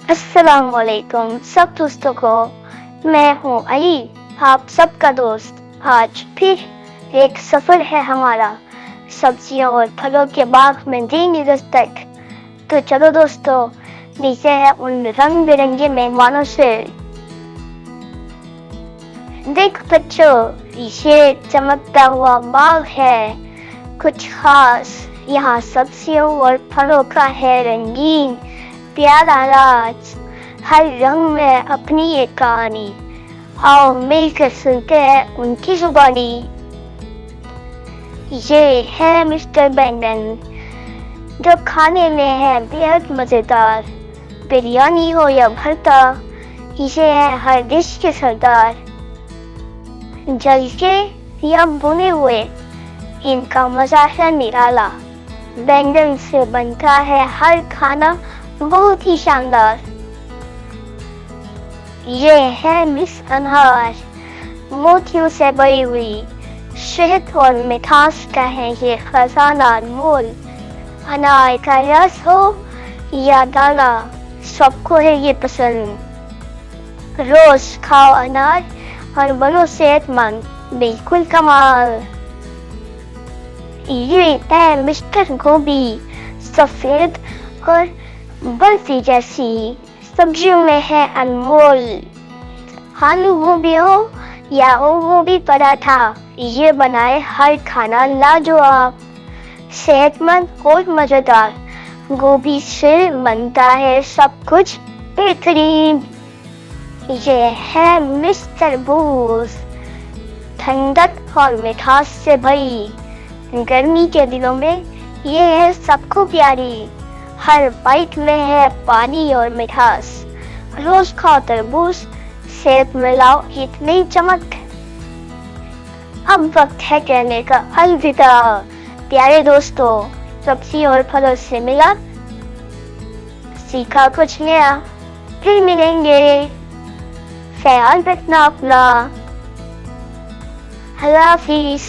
अस्सलाम वालेकुम सब दोस्तों को। मैं हूँ अली, आप सबका दोस्त। आज फिर एक सफर है हमारा सब्जियों और फलों के बाग में देंगे दस्तक। तो चलो दोस्तों, नीचे है उन रंग बिरंगे मेहमानों से। देख बच्चों, ये चमकता हुआ बाग है कुछ खास। यहाँ सब्जियों और फलों का है रंगीन प्यारा राज। हर रंग में अपनी एक कहानी। आओ मिलकर सुनते हैं उनकी जुबानी। ये है मिस्टर बैंगन, जो खाने में है बेहद मजेदार। बिरयानी हो या भरता, ये है हर डिश के सरदार। जल के या भुने हुए, इनका मजा है निराला। बैंगन से बनता है हर खाना बहुत ही शानदार। ये है मिस अनहार, मोतियों से भरी हुई। शहद और मिठास का है ये खजाना अनमोल। अनार का रस हो या दाना, सबको है ये पसंद। रोज खाओ अनार और बनो सेहतमंद, बिल्कुल कमाल। ये है मिस्टर गोभी, सफेद और बर्फी जैसी। सब्जियों में है अनमोल। आलू गोभी हो या गोभी पराठा, ये बनाए हर खाना लाजवाब। सेहतमंद और मजेदार, गोभी से बनता है सब कुछ बेहतरीन। ये है मिस्टर बूज, ठंडक और मिठास से भरी। गर्मी के दिनों में ये है सबको प्यारी। हर बाइट में है पानी और मिठास। रोज खाओ तरबूज, सेहत में लाओ इतनी चमक। अब वक्त है कहने का अलविदा। प्यारे दोस्तों, सब्जी और फलों से मिला, सीखा कुछ नया। फिर मिलेंगे, ख्याल रखना अपना। अल्लाह हाफिज।